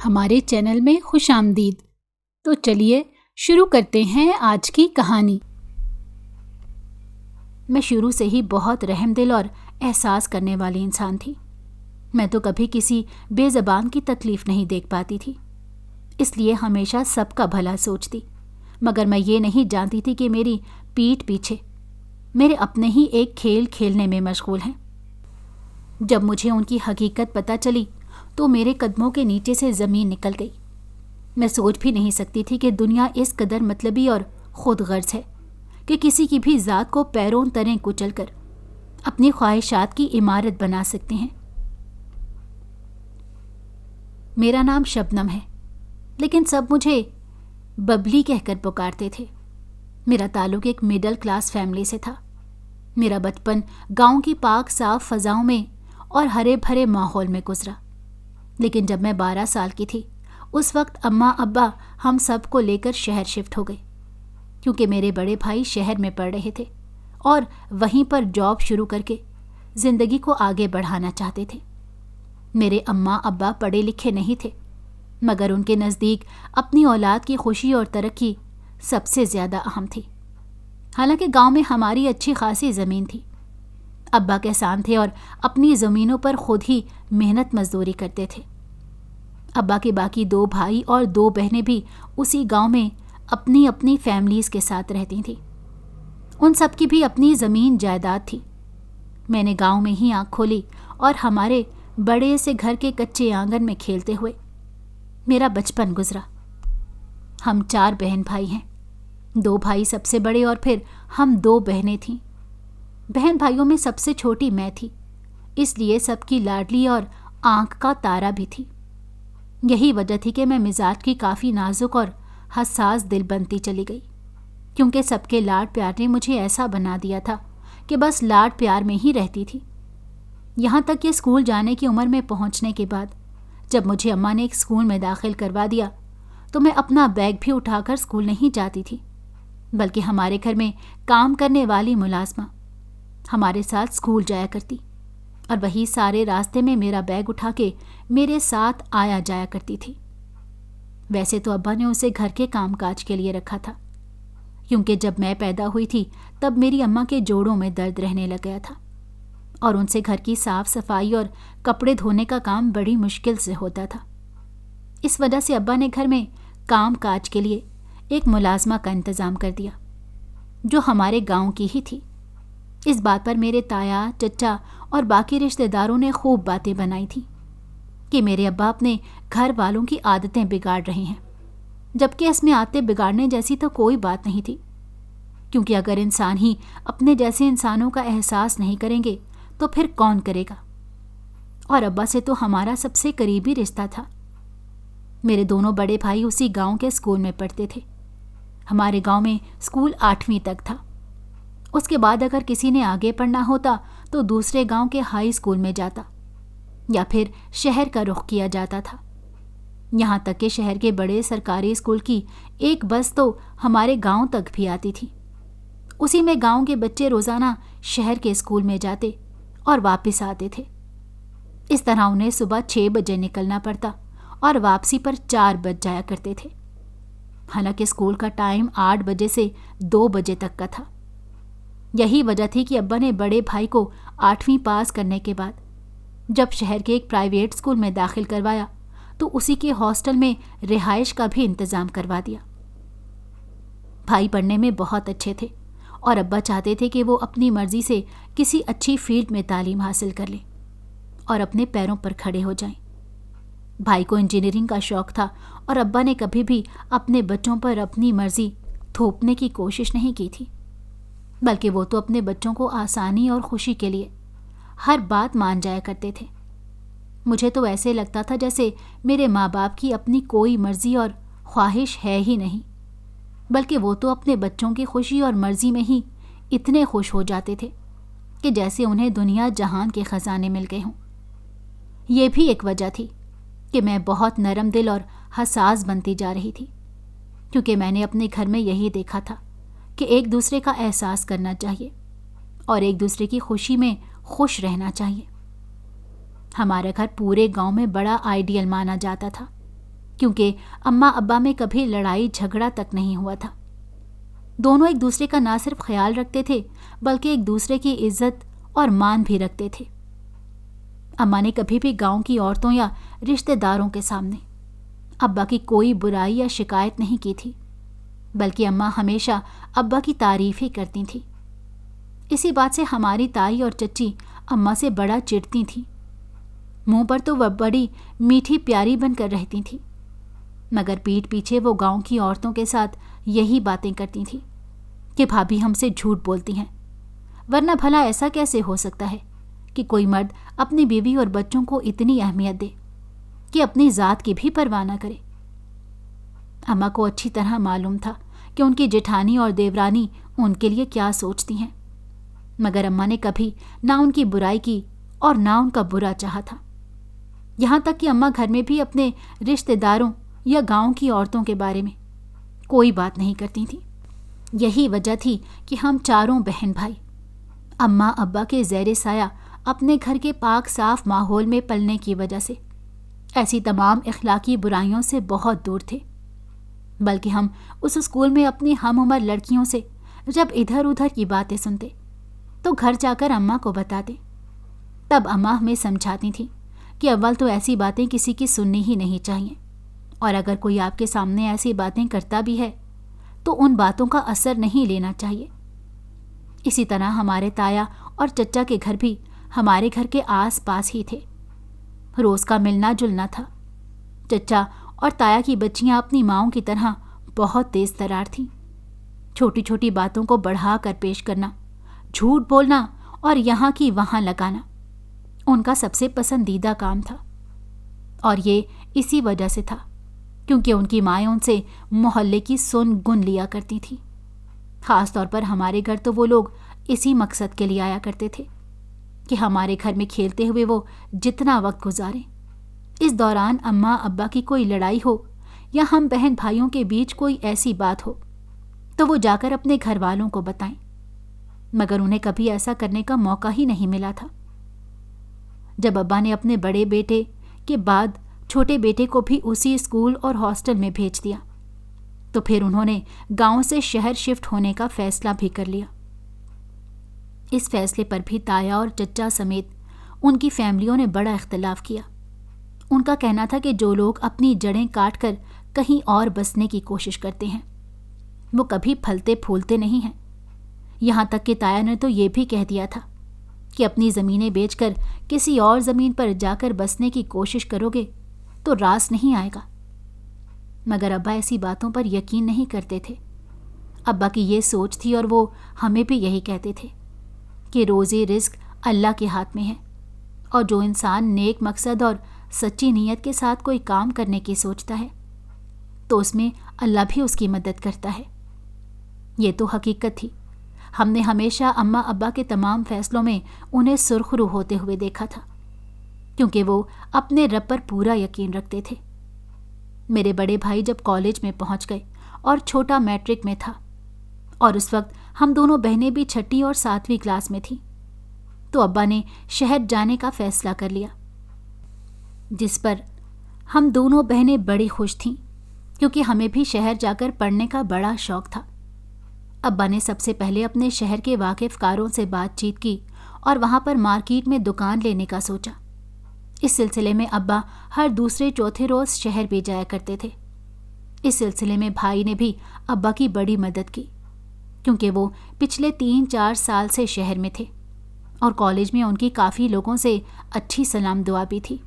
ہمارے چینل میں خوش آمدید۔ تو چلیے شروع کرتے ہیں آج کی کہانی۔ میں شروع سے ہی بہت رحم دل اور احساس کرنے والی انسان تھی۔ میں تو کبھی کسی بے زبان کی تکلیف نہیں دیکھ پاتی تھی، اس لیے ہمیشہ سب کا بھلا سوچتی، مگر میں یہ نہیں جانتی تھی کہ میری پیٹھ پیچھے میرے اپنے ہی ایک کھیل کھیلنے میں مشغول ہیں۔ جب مجھے ان کی حقیقت پتہ چلی تو میرے قدموں کے نیچے سے زمین نکل گئی۔ میں سوچ بھی نہیں سکتی تھی کہ دنیا اس قدر مطلبی اور خود غرض ہے کہ کسی کی بھی ذات کو پیروں تلے کچل کر اپنی خواہشات کی عمارت بنا سکتے ہیں۔ میرا نام شبنم ہے، لیکن سب مجھے ببلی کہہ کر پکارتے تھے۔ میرا تعلق ایک مڈل کلاس فیملی سے تھا۔ میرا بچپن گاؤں کی پاک صاف فضاؤں میں اور ہرے بھرے ماحول میں گزرا، لیکن جب میں 12 سال کی تھی اس وقت اماں ابا ہم سب کو لے کر شہر شفٹ ہو گئے، کیونکہ میرے بڑے بھائی شہر میں پڑھ رہے تھے اور وہیں پر جاب شروع کر کے زندگی کو آگے بڑھانا چاہتے تھے۔ میرے اماں ابا پڑھے لکھے نہیں تھے، مگر ان کے نزدیک اپنی اولاد کی خوشی اور ترقی سب سے زیادہ اہم تھی۔ حالانکہ گاؤں میں ہماری اچھی خاصی زمین تھی۔ ابا کسان تھے اور اپنی زمینوں پر خود ہی محنت مزدوری کرتے تھے۔ ابا کے باقی 2 بھائی اور 2 بہنیں بھی اسی گاؤں میں اپنی اپنی فیملیز کے ساتھ رہتی تھیں۔ ان سب کی بھی اپنی زمین جائیداد تھی۔ میں نے گاؤں میں ہی آنکھ کھولی اور ہمارے بڑے سے گھر کے کچے آنگن میں کھیلتے ہوئے میرا بچپن گزرا۔ ہم 4 بہن بھائی ہیں، 2 بھائی سب سے بڑے اور پھر ہم 2 بہنیں تھیں۔ بہن بھائیوں میں سب سے چھوٹی میں تھی، اس لیے سب کی لاڈلی اور آنکھ کا تارا بھی تھی۔ یہی وجہ تھی کہ میں مزاج کی کافی نازک اور حساس دل بنتی چلی گئی، کیونکہ سب کے لاڈ پیار نے مجھے ایسا بنا دیا تھا کہ بس لاڈ پیار میں ہی رہتی تھی۔ یہاں تک کہ اسکول جانے کی عمر میں پہنچنے کے بعد جب مجھے اماں نے ایک اسکول میں داخل کروا دیا تو میں اپنا بیگ بھی اٹھا کر اسکول نہیں جاتی تھی، بلکہ ہمارے گھر میں کام کرنے والی ملازمہ ہمارے ساتھ اسکول جایا کرتی اور وہی سارے راستے میں میرا بیگ اٹھا کے میرے ساتھ آیا جایا کرتی تھی۔ ویسے تو ابا نے اسے گھر کے کام کاج کے لیے رکھا تھا، کیونکہ جب میں پیدا ہوئی تھی تب میری اماں کے جوڑوں میں درد رہنے لگ گیا تھا اور ان سے گھر کی صاف صفائی اور کپڑے دھونے کا کام بڑی مشکل سے ہوتا تھا۔ اس وجہ سے ابا نے گھر میں کام کاج کے لیے ایک ملازمہ کا انتظام کر دیا، جو ہمارے گاؤں کی ہی تھی۔ اس بات پر میرے تایا، چچا اور باقی رشتہ داروں نے خوب باتیں بنائی تھیں کہ میرے ابا اپنے گھر والوں کی عادتیں بگاڑ رہے ہیں، جبکہ اس میں عادتیں بگاڑنے جیسی تو کوئی بات نہیں تھی، کیونکہ اگر انسان ہی اپنے جیسے انسانوں کا احساس نہیں کریں گے تو پھر کون کرے گا؟ اور ابا سے تو ہمارا سب سے قریبی رشتہ تھا۔ میرے دونوں بڑے بھائی اسی گاؤں کے اسکول میں پڑھتے تھے۔ ہمارے گاؤں میں اسکول 8ویں تک تھا۔ اس کے بعد اگر کسی نے آگے پڑھنا ہوتا تو دوسرے گاؤں کے ہائی اسکول میں جاتا یا پھر شہر کا رخ کیا جاتا تھا۔ یہاں تک کہ شہر کے بڑے سرکاری اسکول کی ایک بس تو ہمارے گاؤں تک بھی آتی تھی۔ اسی میں گاؤں کے بچے روزانہ شہر کے اسکول میں جاتے اور واپس آتے تھے۔ اس طرح انہیں صبح 6 بجے نکلنا پڑتا اور واپسی پر 4 بج جایا کرتے تھے۔ حالانکہ اسکول کا ٹائم 8 بجے سے 2 بجے تک کا تھا۔ یہی وجہ تھی کہ ابا نے بڑے بھائی کو 8ویں پاس کرنے کے بعد جب شہر کے ایک پرائیویٹ اسکول میں داخل کروایا تو اسی کے ہاسٹل میں رہائش کا بھی انتظام کروا دیا۔ بھائی پڑھنے میں بہت اچھے تھے اور ابا چاہتے تھے کہ وہ اپنی مرضی سے کسی اچھی فیلڈ میں تعلیم حاصل کر لیں اور اپنے پیروں پر کھڑے ہو جائیں۔ بھائی کو انجینئرنگ کا شوق تھا اور ابا نے کبھی بھی اپنے بچوں پر اپنی مرضی تھوپنے کی کوشش نہیں کی تھی، بلکہ وہ تو اپنے بچوں کو آسانی اور خوشی کے لیے ہر بات مان جایا کرتے تھے۔ مجھے تو ایسے لگتا تھا جیسے میرے ماں باپ کی اپنی کوئی مرضی اور خواہش ہے ہی نہیں، بلکہ وہ تو اپنے بچوں کی خوشی اور مرضی میں ہی اتنے خوش ہو جاتے تھے کہ جیسے انہیں دنیا جہان کے خزانے مل گئے ہوں۔ یہ بھی ایک وجہ تھی کہ میں بہت نرم دل اور حساس بنتی جا رہی تھی، کیونکہ میں نے اپنے گھر میں یہی دیکھا تھا کہ ایک دوسرے کا احساس کرنا چاہیے اور ایک دوسرے کی خوشی میں خوش رہنا چاہیے۔ ہمارا گھر پورے گاؤں میں بڑا آئیڈیل مانا جاتا تھا۔ کیونکہ اماں ابا میں کبھی لڑائی جھگڑا تک نہیں ہوا تھا۔ دونوں ایک دوسرے کا نہ صرف خیال رکھتے تھے بلکہ ایک دوسرے کی عزت اور مان بھی رکھتے تھے۔ اماں نے کبھی بھی گاؤں کی عورتوں یا رشتہ داروں کے سامنے ابا کی کوئی برائی یا شکایت نہیں کی تھی، بلکہ اماں ہمیشہ ابا کی تعریف ہی کرتی تھیں۔ اسی بات سے ہماری تائی اور چچی اماں سے بڑا چڑھتی تھیں۔ منہ پر تو وہ بڑی میٹھی پیاری بن کر رہتی تھیں، مگر پیٹھ پیچھے وہ گاؤں کی عورتوں کے ساتھ یہی باتیں کرتی تھیں کہ بھابھی ہم سے جھوٹ بولتی ہیں، ورنہ بھلا ایسا کیسے ہو سکتا ہے کہ کوئی مرد اپنی بیوی اور بچوں کو اتنی اہمیت دے کہ اپنی ذات کی بھی پرواہ نہ کرے۔ اماں کو اچھی طرح معلوم تھا کہ ان کی جیٹھانی اور دیورانی ان کے لیے کیا سوچتی ہیں، مگر اماں نے کبھی نہ ان کی برائی کی اور نہ ان کا برا چاہا تھا۔ یہاں تک کہ اماں گھر میں بھی اپنے رشتہ داروں یا گاؤں کی عورتوں کے بارے میں کوئی بات نہیں کرتی تھیں۔ یہی وجہ تھی کہ ہم چاروں بہن بھائی اماں ابا کے زیر سایہ اپنے گھر کے پاک صاف ماحول میں پلنے کی وجہ سے ایسی تمام اخلاقی برائیوں سے بہت دور تھے، بلکہ ہم اس اسکول میں اپنی ہم عمر لڑکیوں سے جب ادھر ادھر کی باتیں سنتے تو گھر جا کر اماں کو بتاتے۔ تب اماں ہمیں سمجھاتی تھیں کہ اول تو ایسی باتیں کسی کی سننی ہی نہیں چاہیے، اور اگر کوئی آپ کے سامنے ایسی باتیں کرتا بھی ہے تو ان باتوں کا اثر نہیں لینا چاہیے۔ اسی طرح ہمارے تایا اور چچا کے گھر بھی ہمارے گھر کے آس پاس ہی تھے۔ روز کا ملنا جلنا تھا۔ چچا اور تایا کی بچیاں اپنی ماؤں کی طرح بہت تیز ترار تھیں۔ چھوٹی چھوٹی باتوں کو بڑھا کر پیش کرنا، جھوٹ بولنا اور یہاں کی وہاں لگانا ان کا سب سے پسندیدہ کام تھا، اور یہ اسی وجہ سے تھا کیونکہ ان کی مائیں ان سے محلے کی سن گن لیا کرتی تھیں۔ خاص طور پر ہمارے گھر تو وہ لوگ اسی مقصد کے لیے آیا کرتے تھے کہ ہمارے گھر میں کھیلتے ہوئے وہ جتنا وقت گزاریں، اس دوران اماں ابا کی کوئی لڑائی ہو یا ہم بہن بھائیوں کے بیچ کوئی ایسی بات ہو تو وہ جا کر اپنے گھر والوں کو بتائیں، مگر انہیں کبھی ایسا کرنے کا موقع ہی نہیں ملا تھا۔ جب ابا نے اپنے بڑے بیٹے کے بعد چھوٹے بیٹے کو بھی اسی اسکول اور ہاسٹل میں بھیج دیا تو پھر انہوں نے گاؤں سے شہر شفٹ ہونے کا فیصلہ بھی کر لیا۔ اس فیصلے پر بھی تایا اور چچا سمیت ان کی فیملیوں نے بڑا اختلاف کیا۔ ان کا کہنا تھا کہ جو لوگ اپنی جڑیں کاٹ کر کہیں اور بسنے کی کوشش کرتے ہیں وہ کبھی پھلتے پھولتے نہیں ہیں۔ یہاں تک کہ تایا نے تو یہ بھی کہہ دیا تھا کہ اپنی زمینیں بیچ کر کسی اور زمین پر جا کر بسنے کی کوشش کرو گے تو راس نہیں آئے گا، مگر ابا ایسی باتوں پر یقین نہیں کرتے تھے۔ ابا کی یہ سوچ تھی اور وہ ہمیں بھی یہی کہتے تھے کہ روزی رزق اللہ کے ہاتھ میں ہے، اور جو انسان نیک مقصد اور سچی نیت کے ساتھ کوئی کام کرنے کی سوچتا ہے تو اس میں اللہ بھی اس کی مدد کرتا ہے۔ یہ تو حقیقت تھی۔ ہم نے ہمیشہ اماں ابا کے تمام فیصلوں میں انہیں سرخ رو ہوتے ہوئے دیکھا تھا، کیونکہ وہ اپنے رب پر پورا یقین رکھتے تھے۔ میرے بڑے بھائی جب کالج میں پہنچ گئے اور چھوٹا میٹرک میں تھا، اور اس وقت ہم دونوں بہنیں بھی 6 اور 7ویں کلاس میں تھیں، تو ابا نے شہر جانے کا فیصلہ کر لیا، جس پر ہم دونوں بہنیں بڑی خوش تھیں کیونکہ ہمیں بھی شہر جا کر پڑھنے کا بڑا شوق تھا۔ ابا نے سب سے پہلے اپنے شہر کے واقف کاروں سے بات چیت کی اور وہاں پر مارکیٹ میں دکان لینے کا سوچا۔ اس سلسلے میں ابا ہر دوسرے چوتھے روز شہر بھی جایا کرتے تھے۔ اس سلسلے میں بھائی نے بھی ابا کی بڑی مدد کی، کیونکہ وہ پچھلے 3-4 سال سے شہر میں تھے اور کالج میں ان کی کافی لوگوں سے اچھی سلام دعا بھی تھی۔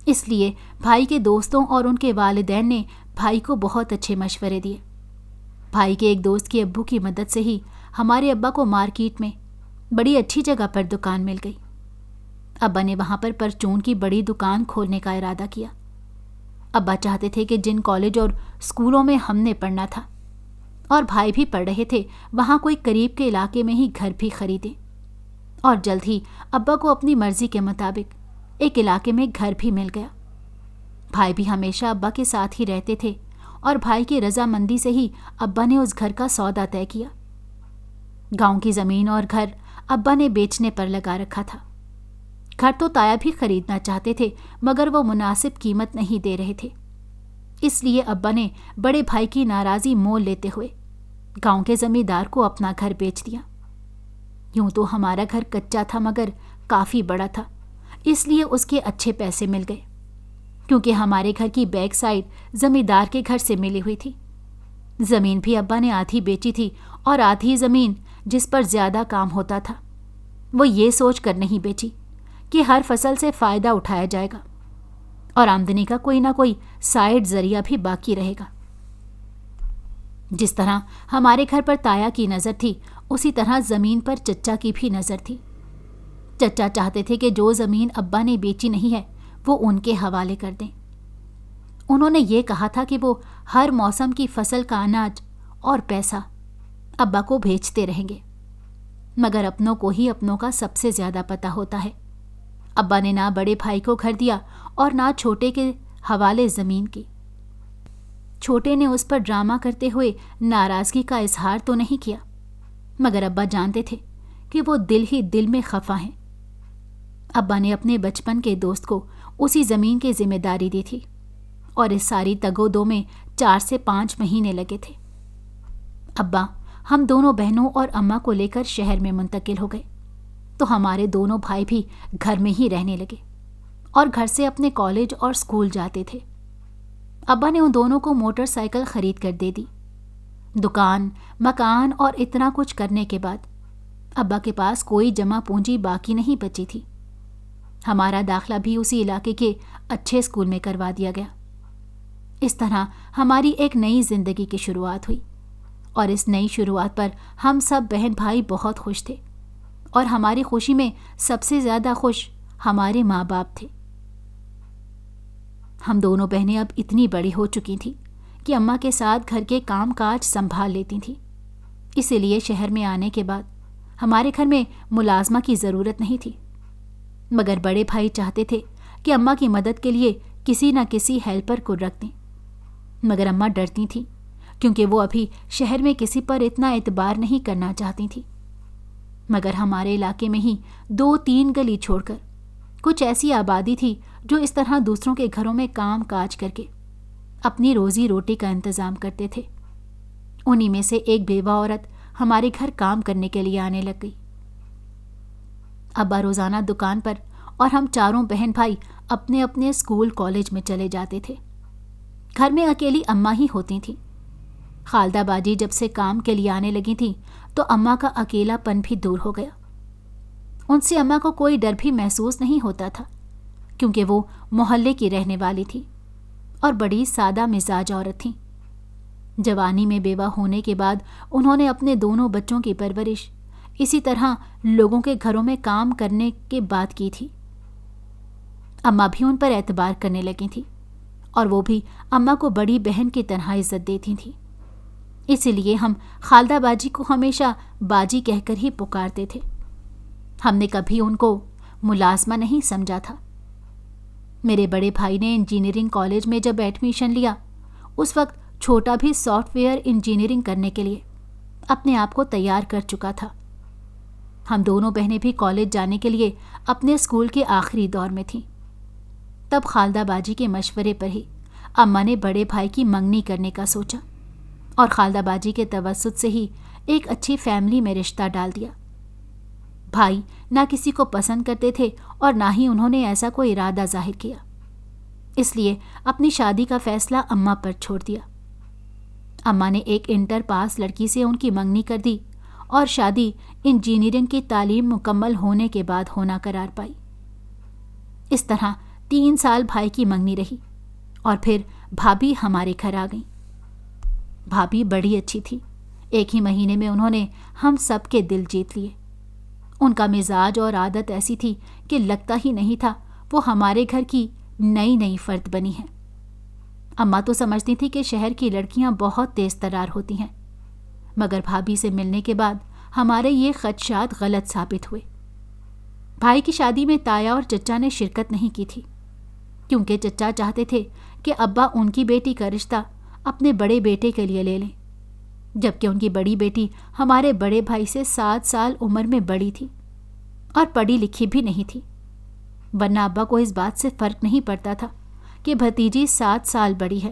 اس لیے بھائی کے دوستوں اور ان کے والدین نے بھائی کو بہت اچھے مشورے دیے۔ بھائی کے ایک دوست کے ابو کی مدد سے ہی ہمارے ابا کو مارکیٹ میں بڑی اچھی جگہ پر دکان مل گئی۔ ابا نے وہاں پر پرچون کی بڑی دکان کھولنے کا ارادہ کیا۔ ابا چاہتے تھے کہ جن کالج اور اسکولوں میں ہم نے پڑھنا تھا اور بھائی بھی پڑھ رہے تھے وہاں کوئی قریب کے علاقے میں ہی گھر بھی خریدے، اور جلد ہی ابا کو اپنی مرضی کے مطابق ایک علاقے میں گھر بھی مل گیا۔ بھائی بھی ہمیشہ ابا کے ساتھ ہی رہتے تھے اور بھائی کی رضامندی سے ہی ابا نے اس گھر کا سودا طے کیا۔ گاؤں کی زمین اور گھر ابا نے بیچنے پر لگا رکھا تھا۔ گھر تو تایا بھی خریدنا چاہتے تھے مگر وہ مناسب قیمت نہیں دے رہے تھے۔ اس لیے ابا نے بڑے بھائی کی ناراضی مول لیتے ہوئے گاؤں کے زمیندار کو اپنا گھر بیچ دیا۔ یوں تو ہمارا گھر کچا تھا مگر کافی بڑا تھا، اس لیے اس کے اچھے پیسے مل گئے، کیونکہ ہمارے گھر کی بیک سائڈ زمیندار کے گھر سے ملی ہوئی تھی۔ زمین بھی ابا نے آدھی بیچی تھی، اور آدھی زمین جس پر زیادہ کام ہوتا تھا وہ یہ سوچ کر نہیں بیچی کہ ہر فصل سے فائدہ اٹھایا جائے گا اور آمدنی کا کوئی نہ کوئی سائیڈ ذریعہ بھی باقی رہے گا۔ جس طرح ہمارے گھر پر تایا کی نظر تھی، اسی طرح زمین پر چچا کی بھی نظر تھی۔ چچا چاہتے تھے کہ جو زمین ابا نے بیچی نہیں ہے وہ ان کے حوالے کر دیں۔ انہوں نے یہ کہا تھا کہ وہ ہر موسم کی فصل کا اناج اور پیسہ ابا کو بھیجتے رہیں گے، مگر اپنوں کو ہی اپنوں کا سب سے زیادہ پتہ ہوتا ہے۔ ابا نے نہ بڑے بھائی کو گھر دیا اور نہ چھوٹے کے حوالے زمین کی۔ چھوٹے نے اس پر ڈرامہ کرتے ہوئے ناراضگی کا اظہار تو نہیں کیا، مگر ابا جانتے تھے کہ وہ دل ہی دل میں خفا ہیں۔ ابا نے اپنے بچپن کے دوست کو اسی زمین کی ذمہ داری دی تھی، اور اس ساری تگو دو میں 4 سے 5 مہینے لگے تھے۔ ابا ہم دونوں بہنوں اور اماں کو لے کر شہر میں منتقل ہو گئے، تو ہمارے دونوں بھائی بھی گھر میں ہی رہنے لگے اور گھر سے اپنے کالج اور اسکول جاتے تھے۔ ابا نے ان دونوں کو موٹر سائیکل خرید کر دے دی۔ دکان، مکان اور اتنا کچھ کرنے کے بعد ابا کے پاس کوئی جمع پونجی باقی نہیں بچی تھی۔ ہمارا داخلہ بھی اسی علاقے کے اچھے اسکول میں کروا دیا گیا۔ اس طرح ہماری ایک نئی زندگی کی شروعات ہوئی، اور اس نئی شروعات پر ہم سب بہن بھائی بہت خوش تھے، اور ہماری خوشی میں سب سے زیادہ خوش ہمارے ماں باپ تھے۔ ہم دونوں بہنیں اب اتنی بڑی ہو چکی تھیں کہ اماں کے ساتھ گھر کے کام کاج سنبھال لیتی تھیں۔ اسی لیے شہر میں آنے کے بعد ہمارے گھر میں ملازمہ کی ضرورت نہیں تھی، مگر بڑے بھائی چاہتے تھے کہ اماں کی مدد کے لیے کسی نہ کسی ہیلپر کو رکھ دیں، مگر اماں ڈرتی تھیں کیونکہ وہ ابھی شہر میں کسی پر اتنا اعتبار نہیں کرنا چاہتی تھیں۔ مگر ہمارے علاقے میں ہی 2-3 گلی چھوڑ کر کچھ ایسی آبادی تھی جو اس طرح دوسروں کے گھروں میں کام کاج کر کے اپنی روزی روٹی کا انتظام کرتے تھے۔ انہی میں سے ایک بیوہ عورت ہمارے گھر کام کرنے کے لیے آنے لگ گئی۔ ابا روزانہ دکان پر اور ہم چاروں بہن بھائی اپنے اپنے اسکول کالج میں چلے جاتے تھے۔ گھر میں اکیلی اماں ہی ہوتی تھیں۔ خالدہ باجی جب سے کام کے لیے آنے لگی تھیں تو اماں کا اکیلا پن بھی دور ہو گیا۔ ان سے اماں کو کوئی ڈر بھی محسوس نہیں ہوتا تھا، کیونکہ وہ محلے کی رہنے والی تھی اور بڑی سادہ مزاج عورت تھیں۔ جوانی میں بیوہ ہونے کے بعد انہوں نے اپنے دونوں بچوں کی پرورش اسی طرح لوگوں کے گھروں میں کام کرنے کے بعد کی تھی۔ اماں بھی ان پر اعتبار کرنے لگی تھیں، اور وہ بھی اماں کو بڑی بہن کی طرح عزت دیتی تھیں۔ اسی لیے ہم خالدہ باجی کو ہمیشہ باجی کہہ کر ہی پکارتے تھے۔ ہم نے کبھی ان کو ملازمہ نہیں سمجھا تھا۔ میرے بڑے بھائی نے انجینئرنگ کالج میں جب ایڈمیشن لیا، اس وقت چھوٹا بھی سافٹ ویئر انجینئرنگ کرنے کے لیے اپنے آپ کو تیار کر چکا تھا۔ ہم دونوں بہنیں بھی کالج جانے کے لیے اپنے اسکول کے آخری دور میں تھیں۔ تب خالدہ باجی کے مشورے پر ہی اماں نے بڑے بھائی کی منگنی کرنے کا سوچا، اور خالدہ باجی کے توسط سے ہی ایک اچھی فیملی میں رشتہ ڈال دیا۔ بھائی نہ کسی کو پسند کرتے تھے اور نہ ہی انہوں نے ایسا کوئی ارادہ ظاہر کیا، اس لیے اپنی شادی کا فیصلہ اماں پر چھوڑ دیا۔ اماں نے ایک انٹر پاس لڑکی سے ان کی منگنی کر دی، اور شادی انجینئرنگ کی تعلیم مکمل ہونے کے بعد ہونا قرار پائی۔ اس طرح 3 سال بھائی کی منگنی رہی، اور پھر بھابھی ہمارے گھر آ گئیں۔ بھابھی بڑی اچھی تھی۔ 1 ہی مہینے میں انہوں نے ہم سب کے دل جیت لیے۔ ان کا مزاج اور عادت ایسی تھی کہ لگتا ہی نہیں تھا وہ ہمارے گھر کی نئی فرد بنی ہیں۔ اماں تو سمجھتی تھی کہ شہر کی لڑکیاں بہت تیز ترار ہوتی ہیں، مگر بھابھی سے ملنے کے بعد ہمارے یہ خدشات غلط ثابت ہوئے۔ بھائی کی شادی میں تایا اور چچا نے شرکت نہیں کی تھی، کیونکہ چچا چاہتے تھے کہ ابا ان کی بیٹی کا رشتہ اپنے بڑے بیٹے کے لیے لے لیں، جبکہ ان کی بڑی بیٹی ہمارے بڑے بھائی سے 7 سال عمر میں بڑی تھی اور پڑھی لکھی بھی نہیں تھی، ورنہ ابا کو اس بات سے فرق نہیں پڑتا تھا کہ بھتیجی 7 سال بڑی ہے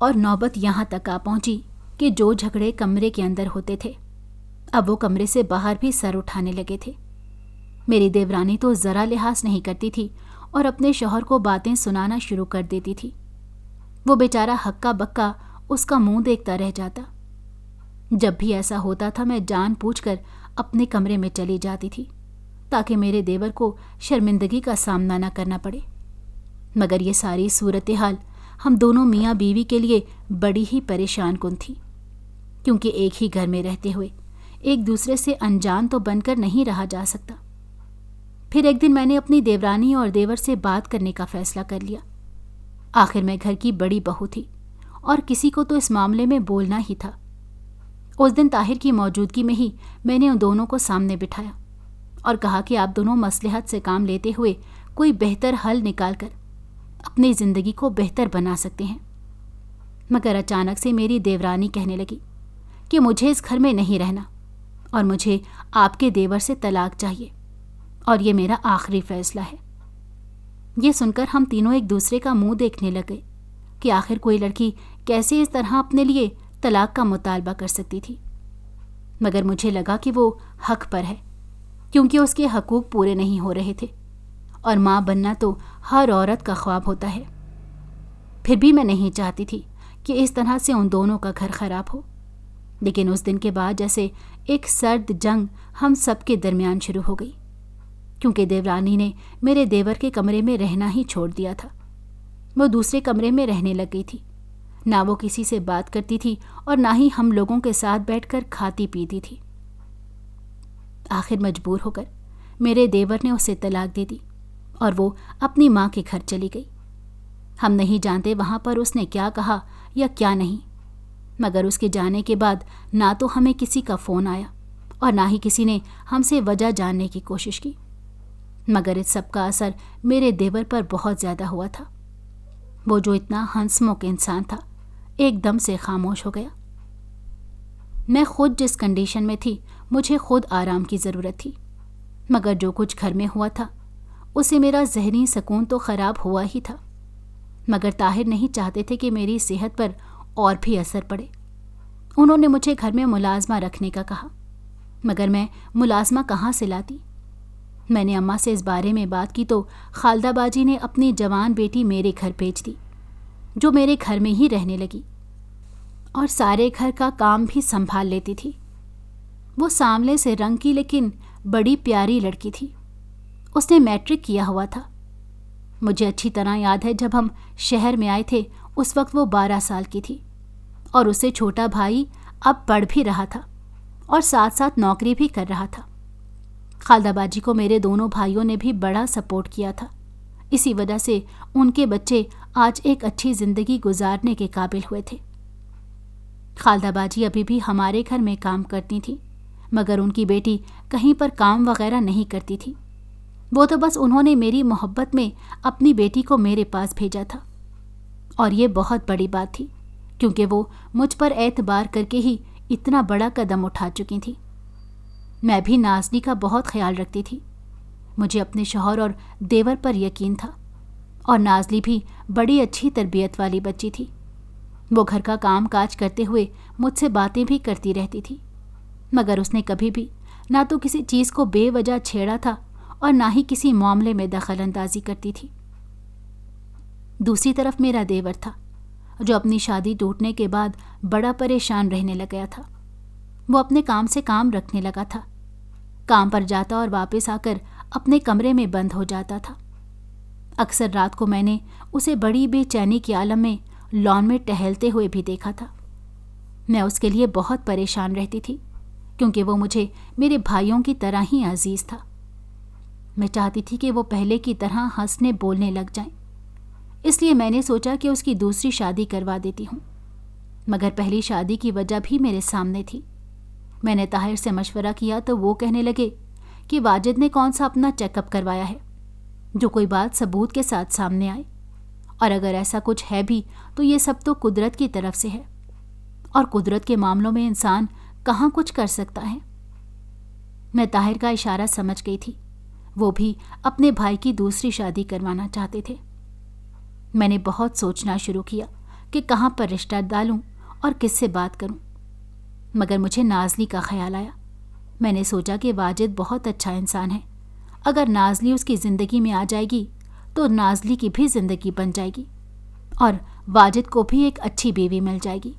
اور نوبت یہاں تک آ پہنچی کہ جو جھگڑے کمرے کے اندر ہوتے تھے اب وہ کمرے سے باہر بھی سر اٹھانے لگے تھے۔ میری دیورانی تو ذرا لحاظ نہیں کرتی تھی اور اپنے شوہر کو باتیں سنانا شروع کر دیتی تھی۔ وہ بیچارہ ہکا بکا اس کا منہ دیکھتا رہ جاتا۔ جب بھی ایسا ہوتا تھا میں جان بوجھ کر اپنے کمرے میں چلی جاتی تھی تاکہ میرے دیور کو شرمندگی کا سامنا نہ کرنا پڑے، مگر یہ ساری صورتحال ہم دونوں میاں بیوی کے لیے بڑی ہی پریشان کن تھی، کیونکہ ایک ہی گھر میں رہتے ہوئے ایک دوسرے سے انجان تو بن کر نہیں رہا جا سکتا۔ پھر ایک دن میں نے اپنی دیورانی اور دیور سے بات کرنے کا فیصلہ کر لیا۔ آخر میں گھر کی بڑی بہو تھی اور کسی کو تو اس معاملے میں بولنا ہی تھا۔ اس دن طاہر کی موجودگی میں ہی میں نے ان دونوں کو سامنے بٹھایا اور کہا کہ آپ دونوں مصلحت سے کام لیتے ہوئے کوئی بہتر حل نکال کر اپنی زندگی کو بہتر بنا سکتے ہیں۔ مگر اچانک سے میری دیورانی کہنے لگی کہ مجھے اس گھر میں نہیں رہنا اور مجھے آپ کے دیور سے طلاق چاہیے اور یہ میرا آخری فیصلہ ہے۔ یہ سن کر ہم تینوں ایک دوسرے کا منہ دیکھنے لگے کہ آخر کوئی لڑکی کیسے اس طرح اپنے لیے طلاق کا مطالبہ کر سکتی تھی، مگر مجھے لگا کہ وہ حق پر ہے، کیونکہ اس کے حقوق پورے نہیں ہو رہے تھے اور ماں بننا تو ہر عورت کا خواب ہوتا ہے۔ پھر بھی میں نہیں چاہتی تھی کہ اس طرح سے ان دونوں کا گھر خراب ہو، لیکن اس دن کے بعد جیسے ایک سرد جنگ ہم سب کے درمیان شروع ہو گئی، کیونکہ دیورانی نے میرے دیور کے کمرے میں رہنا ہی چھوڑ دیا تھا۔ وہ دوسرے کمرے میں رہنے لگ گئی تھی، نہ وہ کسی سے بات کرتی تھی اور نہ ہی ہم لوگوں کے ساتھ بیٹھ کر کھاتی پیتی تھی۔ آخر مجبور ہو کر میرے دیور نے اسے طلاق دے دی اور وہ اپنی ماں کے گھر چلی گئی۔ ہم نہیں جانتے وہاں پر اس نے کیا کہا یا کیا نہیں، مگر اس کے جانے کے بعد نہ تو ہمیں کسی کا فون آیا اور نہ ہی کسی نے ہم سے وجہ جاننے کی کوشش کی، مگر اس سب کا اثر میرے دیور پر بہت زیادہ ہوا تھا۔ وہ جو اتنا ہنس مک انسان تھا ایک دم سے خاموش ہو گیا۔ میں خود جس کنڈیشن میں تھی مجھے خود آرام کی ضرورت تھی، مگر جو کچھ گھر میں ہوا تھا اسے میرا ذہنی سکون تو خراب ہوا ہی تھا، مگر طاہر نہیں چاہتے تھے کہ میری صحت پر اور بھی اثر پڑے۔ انہوں نے مجھے گھر میں ملازمہ رکھنے کا کہا، مگر میں ملازمہ کہاں سے لاتی؟ میں نے اماں سے اس بارے میں بات کی تو خالدہ باجی نے اپنی جوان بیٹی میرے گھر بھیج دی، جو میرے گھر میں ہی رہنے لگی اور سارے گھر کا کام بھی سنبھال لیتی تھی۔ وہ سانولے سے رنگ کی لیکن بڑی پیاری لڑکی تھی۔ اس نے میٹرک کیا ہوا تھا۔ مجھے اچھی طرح یاد ہے جب ہم شہر میں آئے تھے اس وقت وہ 12 سال کی تھی اور اس سے چھوٹا بھائی اب پڑھ بھی رہا تھا اور ساتھ ساتھ نوکری بھی کر رہا تھا۔ خالدہ باجی کو میرے دونوں بھائیوں نے بھی بڑا سپورٹ کیا تھا، اسی وجہ سے ان کے بچے آج ایک اچھی زندگی گزارنے کے قابل ہوئے تھے۔ خالدہ باجی ابھی بھی ہمارے گھر میں کام کرتی تھی، مگر ان کی بیٹی کہیں پر کام وغیرہ نہیں کرتی تھی۔ وہ تو بس انہوں نے میری محبت میں اپنی بیٹی کو میرے پاس بھیجا تھا، اور یہ بہت بڑی بات تھی کیونکہ وہ مجھ پر اعتبار کر کے ہی اتنا بڑا قدم اٹھا چکی تھی۔ میں بھی نازلی کا بہت خیال رکھتی تھی۔ مجھے اپنے شوہر اور دیور پر یقین تھا، اور نازلی بھی بڑی اچھی تربیت والی بچی تھی۔ وہ گھر کا کام کاج کرتے ہوئے مجھ سے باتیں بھی کرتی رہتی تھی، مگر اس نے کبھی بھی نہ تو کسی چیز کو بے وجہ چھیڑا تھا اور نہ ہی کسی معاملے میں دخل اندازی کرتی تھی۔ دوسری طرف میرا دیور تھا، جو اپنی شادی ٹوٹنے کے بعد بڑا پریشان رہنے لگ گیا تھا۔ وہ اپنے کام سے کام رکھنے لگا تھا، کام پر جاتا اور واپس آ کر اپنے کمرے میں بند ہو جاتا تھا۔ اکثر رات کو میں نے اسے بڑی بے چینی کے عالم میں لان میں ٹہلتے ہوئے بھی دیکھا تھا۔ میں اس کے لیے بہت پریشان رہتی تھی کیونکہ وہ مجھے میرے بھائیوں کی طرح ہی عزیز تھا۔ میں چاہتی تھی کہ وہ پہلے کی طرح ہنسنے بولنے لگ جائیں، اس لیے میں نے سوچا کہ اس کی دوسری شادی کروا دیتی ہوں، مگر پہلی شادی کی وجہ بھی میرے سامنے تھی۔ میں نے طاہر سے مشورہ کیا تو وہ کہنے لگے کہ واجد نے کون سا اپنا چیک اپ کروایا ہے جو کوئی بات ثبوت کے ساتھ سامنے آئے، اور اگر ایسا کچھ ہے بھی تو یہ سب تو قدرت کی طرف سے ہے، اور قدرت کے معاملوں میں انسان کہاں کچھ کر سکتا ہے۔ میں طاہر کا اشارہ سمجھ گئی تھی، وہ بھی اپنے بھائی کی دوسری شادی کروانا چاہتے تھے۔ میں نے بہت سوچنا شروع کیا کہ کہاں پر رشتہ ڈالوں اور کس سے بات کروں، مگر مجھے نازلی کا خیال آیا۔ میں نے سوچا کہ واجد بہت اچھا انسان ہے، اگر نازلی اس کی زندگی میں آ جائے گی تو نازلی کی بھی زندگی بن جائے گی اور واجد کو بھی ایک اچھی بیوی مل جائے گی۔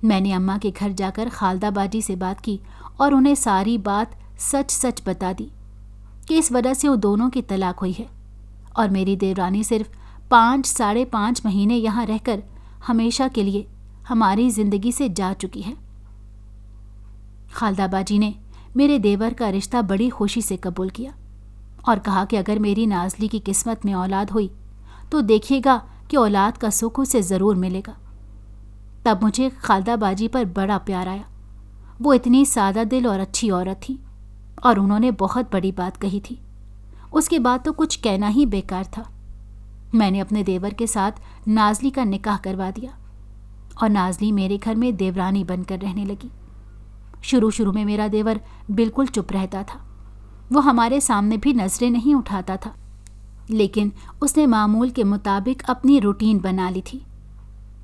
میں نے اماں کے گھر جا کر خالدہ باجی سے بات کی اور انہیں ساری بات سچ سچ بتا دی کہ اس وجہ سے وہ دونوں کی طلاق ہوئی ہے اور میری دیورانی صرف 5-5.5 مہینے یہاں رہ کر ہمیشہ کے لیے ہماری زندگی سے جا چکی ہے۔ خالدہ باجی نے میرے دیور کا رشتہ بڑی خوشی سے قبول کیا اور کہا کہ اگر میری نازلی کی قسمت میں اولاد ہوئی تو دیکھیے گا کہ اولاد کا سکھ اسے ضرور ملے گا۔ تب مجھے خالدہ باجی پر بڑا پیار آیا۔ وہ اتنی سادہ دل اور اچھی عورت تھی اور انہوں نے بہت بڑی بات کہی تھی۔ اس کے بعد تو کچھ کہنا ہی بیکار تھا۔ میں نے اپنے دیور کے ساتھ نازلی کا نکاح کروا دیا اور نازلی میرے گھر میں دیورانی بن کر رہنے لگی۔ شروع میں میرا دیور بالکل چپ رہتا تھا، وہ ہمارے سامنے بھی نظریں نہیں اٹھاتا تھا، لیکن اس نے معمول کے مطابق اپنی روٹین بنا لی تھی۔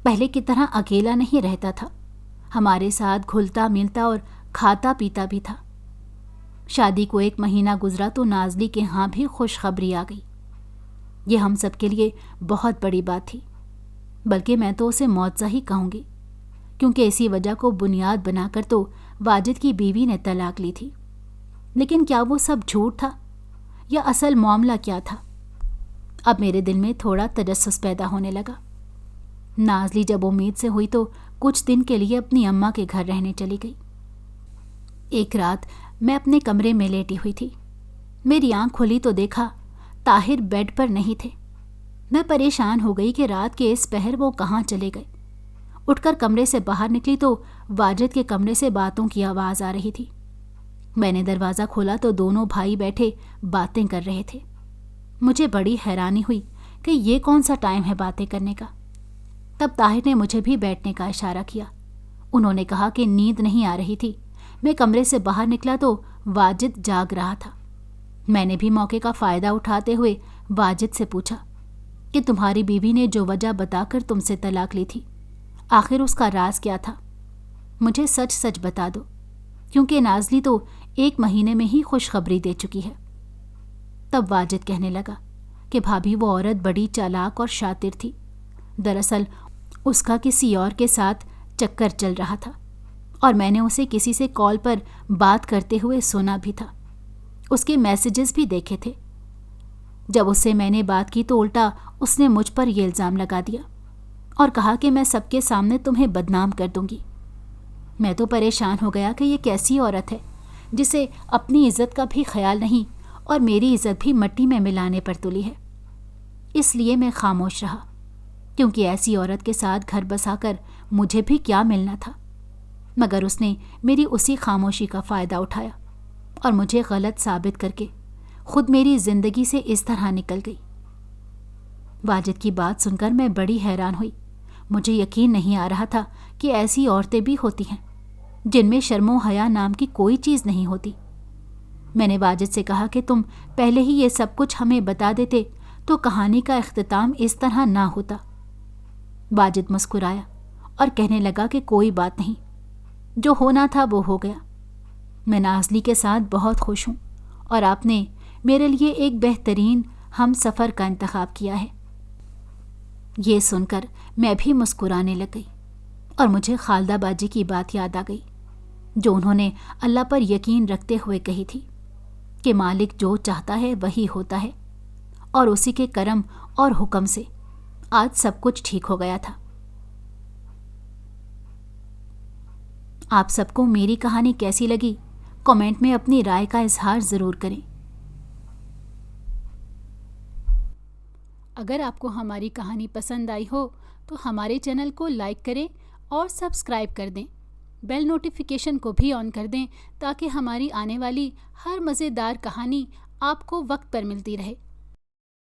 پہلے کی طرح اکیلا نہیں رہتا تھا، ہمارے ساتھ گھلتا ملتا اور کھاتا پیتا بھی تھا۔ شادی کو 1 مہینہ گزرا تو نازلی کے ہاں بھی خوشخبری آ گئی۔ یہ ہم سب کے لیے بہت بڑی بات تھی، بلکہ میں تو اسے معجزہ ہی کہوں گی، کیونکہ اسی وجہ کو بنیاد بنا کر تو واجد کی بیوی نے طلاق لی تھی۔ لیکن کیا وہ سب جھوٹ تھا یا اصل معاملہ کیا تھا؟ اب میرے دل میں تھوڑا تجسس پیدا ہونے لگا۔ نازلی جب امید سے ہوئی تو کچھ دن کے لیے اپنی اماں کے گھر رہنے چلی گئی۔ ایک رات میں اپنے کمرے میں لیٹی ہوئی تھی، میری آنکھ کھلی تو دیکھا طاہر بیڈ پر نہیں تھے۔ میں پریشان ہو گئی کہ رات کے اس پہر وہ کہاں چلے گئے۔ اٹھ کر کمرے سے باہر نکلی تو واجد کے کمرے سے باتوں کی آواز آ رہی تھی۔ میں نے دروازہ کھولا تو دونوں بھائی بیٹھے باتیں کر رہے تھے۔ مجھے بڑی حیرانی ہوئی کہ یہ کون سا ٹائم ہے باتیں کرنے کا۔ تب طاہر نے مجھے بھی بیٹھنے کا اشارہ کیا۔ انہوں نے کہا کہ نیند نہیں آ رہی تھی۔ میں کمرے سے باہر نکلا تو واجد جاگ رہا تھا۔ میں نے بھی موقع کا فائدہ اٹھاتے ہوئے واجد سے پوچھا کہ تمہاری بیوی نے جو وجہ بتا کر تم سے طلاق لی تھی، آخر اس کا راز کیا تھا؟ مجھے سچ سچ بتا دو، کیونکہ نازلی تو 1 مہینے میں ہی خوشخبری دے چکی ہے۔ تب واجد کہنے لگا کہ بھابھی وہ عورت بڑی چالاک اور شاطر تھی۔ دراصل اس کا کسی اور کے ساتھ چکر چل رہا تھا اور میں نے اسے کسی سے کال پر بات کرتے ہوئے سنا بھی تھا، اس کے میسیجز بھی دیکھے تھے۔ جب اس سے میں نے بات کی تو الٹا اس نے مجھ پر یہ الزام لگا دیا اور کہا کہ میں سب کے سامنے تمہیں بدنام کر دوں گی۔ میں تو پریشان ہو گیا کہ یہ کیسی عورت ہے جسے اپنی عزت کا بھی خیال نہیں اور میری عزت بھی مٹی میں ملانے پر تلی ہے۔ اس لیے میں خاموش رہا، کیونکہ ایسی عورت کے ساتھ گھر بسا کر مجھے بھی کیا ملنا تھا۔ مگر اس نے میری اسی خاموشی کا فائدہ اٹھایا اور مجھے غلط ثابت کر کے خود میری زندگی سے اس طرح نکل گئی۔ واجد کی بات سن کر میں بڑی حیران ہوئی۔ مجھے یقین نہیں آ رہا تھا کہ ایسی عورتیں بھی ہوتی ہیں جن میں شرم و حیا نام کی کوئی چیز نہیں ہوتی۔ میں نے واجد سے کہا کہ تم پہلے ہی یہ سب کچھ ہمیں بتا دیتے تو کہانی کا اختتام اس طرح نہ ہوتا۔ واجد مسکرایا اور کہنے لگا کہ کوئی بات نہیں، جو ہونا تھا وہ ہو گیا۔ میں نازلی کے ساتھ بہت خوش ہوں اور آپ نے میرے لیے ایک بہترین ہم سفر کا انتخاب کیا ہے۔ یہ سن کر میں بھی مسکرانے لگ گئی اور مجھے خالدہ باجی کی بات یاد آ گئی جو انہوں نے اللہ پر یقین رکھتے ہوئے کہی تھی کہ مالک جو چاہتا ہے وہی ہوتا ہے، اور اسی کے کرم اور حکم سے آج سب کچھ ٹھیک ہو گیا تھا۔ آپ سب کو میری کہانی کیسی لگی کامنٹ میں اپنی رائے کا اظہار ضرور کریں۔ اگر آپ کو ہماری کہانی پسند آئی ہو تو ہمارے چینل کو لائک کریں اور سبسکرائب کر دیں۔ بیل نوٹیفیکیشن کو بھی آن کر دیں تاکہ ہماری آنے والی ہر مزیدار کہانی آپ کو وقت پر ملتی رہے۔